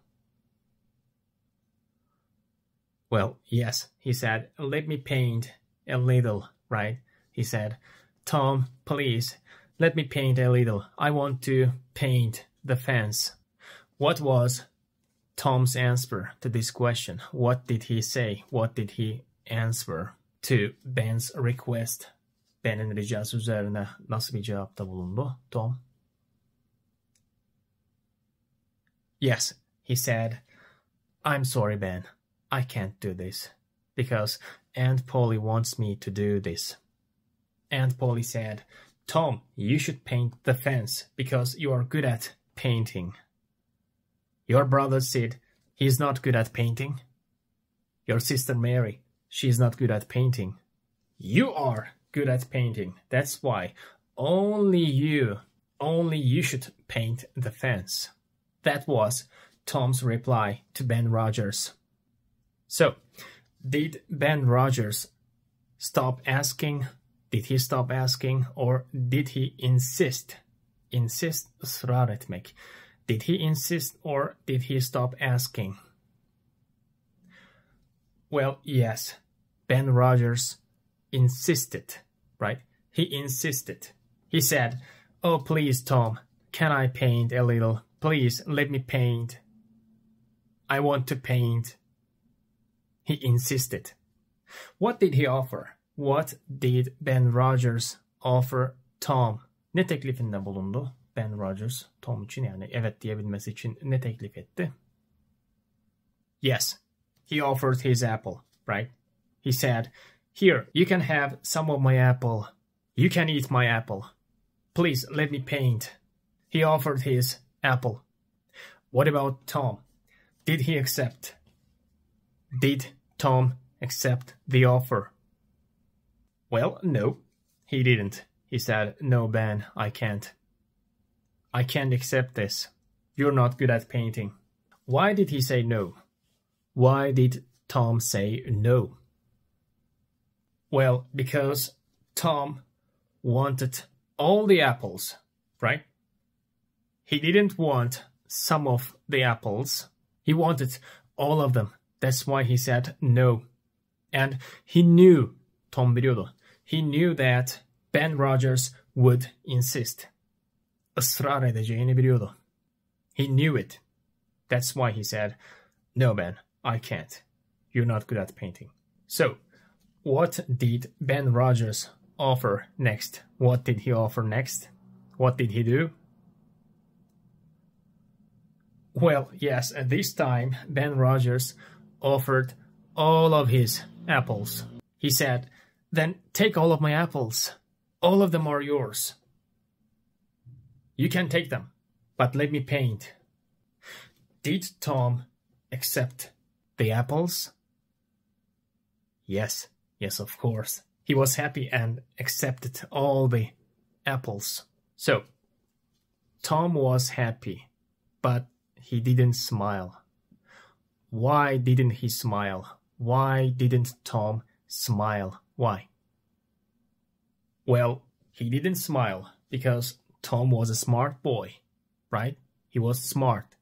Well, yes, he said, let me paint a little, right? He said, Tom, please, let me paint a little. I want to paint the fence. What was Tom's answer to this question? What did he say? What did he answer to Ben's request? Ben'in ricası üzerine nasıl bir cevapta bulundu Tom? Yes, he said, I'm sorry, Ben. I can't do this because Aunt Polly wants me to do this. Aunt Polly said, Tom, you should paint the fence because you are good at painting. Your brother Sid, he's not good at painting. Your sister Mary, she's not good at painting. You are good at painting. That's why only you should paint the fence. That was Tom's reply to Ben Rogers. So, did Ben Rogers stop asking? Did he stop asking or did he insist? Insist, ısrar etmek. Did he insist or did he stop asking? Well, yes, Ben Rogers insisted, right? He insisted. He said, oh, please, Tom, can I paint a little? Please, let me paint. I want to paint. He insisted. What did he offer? What did Ben Rogers offer Tom? Ne teklifinde bulundu Ben Rogers Tom için, yani evet diyebilmesi için ne teklif etti? Yes, he offered his apple, right? He said, here, you can have some of my apple. You can eat my apple. Please, let me paint. He offered his apple. What about Tom? Did he accept? Did Tom accept the offer? Well, no, he didn't. He said, no, Ben, I can't. I can't accept this. You're not good at painting. Why did he say no? Why did Tom say no? Well, because Tom wanted all the apples, right? He didn't want some of the apples. He wanted all of them. That's why he said no. And he knew, Tom biliyordu, he knew that Ben Rogers would insist. Israr edeceğini biliyordu. He knew it. That's why he said, no, Ben, I can't. You're not good at painting. So, what did Ben Rogers offer next? What did he offer next? What did he do? Well, yes, at this time, Ben Rogers offered all of his apples. He said, then take all of my apples. All of them are yours. You can take them, but let me paint. Did Tom accept the apples? Yes, yes, of course. He was happy and accepted all the apples. So, Tom was happy, but he didn't smile. Why didn't he smile? Why didn't Tom smile? Why? Well, he didn't smile because Tom was a smart boy, right? He was smart.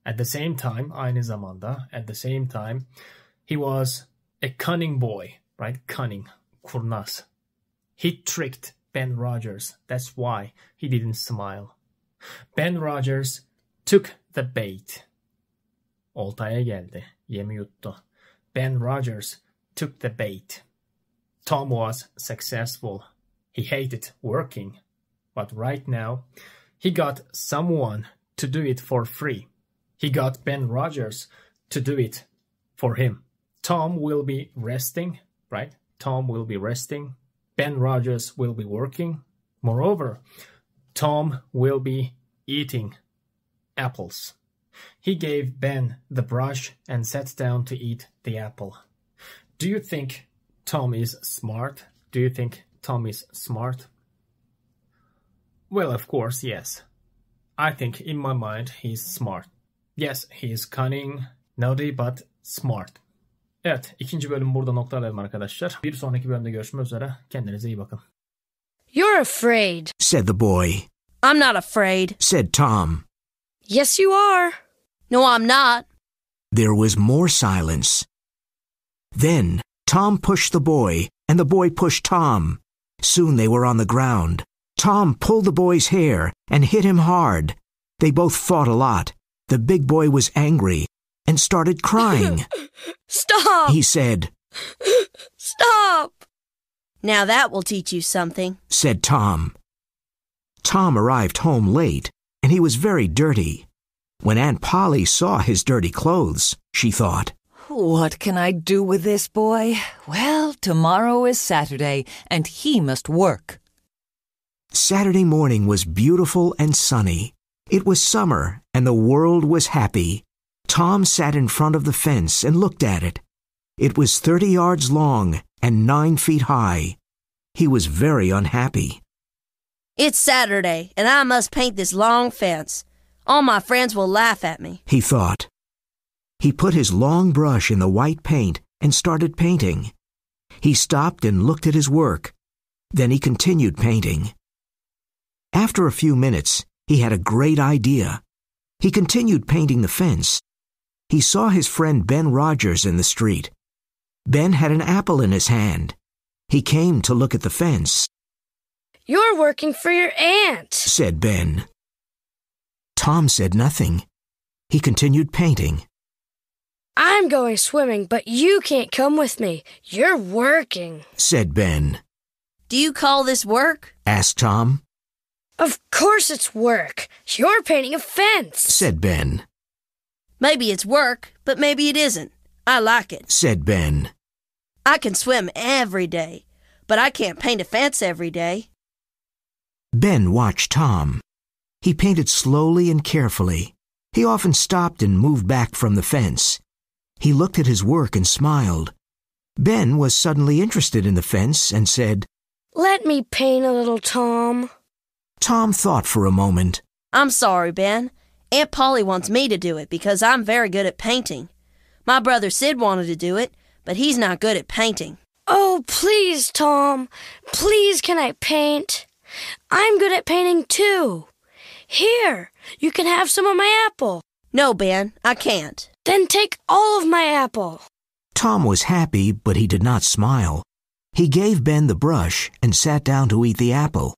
At the same time, aynı zamanda, at the same time, he was a cunning boy, right? Cunning, kurnaz. He tricked Ben Rogers. That's why he didn't smile. Ben Rogers took the bait. Oltaya geldi, yemi yuttu. Ben Rogers took the bait. Tom was successful. He hated working. But right now, he got someone to do it for free. He got Ben Rogers to do it for him. Tom will be resting, right? Tom will be resting. Ben Rogers will be working. Moreover, Tom will be eating apples. He gave Ben the brush and sat down to eat the apple. Do you think Tom is smart? Do you think Tom is smart? Well, of course, yes. I think in my mind he's smart. Yes, he is cunning, naughty, but smart. Evet, ikinci bölüm burada noktalayalım arkadaşlar. Bir sonraki bölümde görüşmek üzere. Kendinize iyi bakın. You're afraid, said the boy. I'm not afraid. Said Tom. Yes, you are. No, I'm not. There was more silence. Then Tom pushed the boy, and the boy pushed Tom. Soon they were on the ground. Tom pulled the boy's hair and hit him hard. They both fought a lot. The big boy was angry and started crying. Stop! He said, Stop! Now that will teach you something, said Tom. Tom arrived home late, and he was very dirty. When Aunt Polly saw his dirty clothes, she thought, What can I do with this boy? Well, tomorrow is Saturday, and he must work. Saturday morning was beautiful and sunny. It was summer, and the world was happy. Tom sat in front of the fence and looked at it. It was 30 yards long and 9 feet high. He was very unhappy. It's Saturday, and I must paint this long fence. All my friends will laugh at me, he thought. He put his long brush in the white paint and started painting. He stopped and looked at his work. Then he continued painting. After a few minutes, he had a great idea. He continued painting the fence. He saw his friend Ben Rogers in the street. Ben had an apple in his hand. He came to look at the fence. You're working for your aunt, said Ben. Tom said nothing. He continued painting. I'm going swimming, but you can't come with me. You're working, said Ben. Do you call this work? Asked Tom. Of course it's work. You're painting a fence, said Ben. Maybe it's work, but maybe it isn't. I like it, said Ben. I can swim every day, but I can't paint a fence every day. Ben watched Tom. He painted slowly and carefully. He often stopped and moved back from the fence. He looked at his work and smiled. Ben was suddenly interested in the fence and said, Let me paint a little, Tom. Tom thought for a moment. I'm sorry, Ben. Aunt Polly wants me to do it because I'm very good at painting. My brother Sid wanted to do it, but he's not good at painting. Oh, please, Tom. Please, can I paint? I'm good at painting, too. Here, you can have some of my apple. No, Ben, I can't. Then take all of my apple. Tom was happy, but he did not smile. He gave Ben the brush and sat down to eat the apple.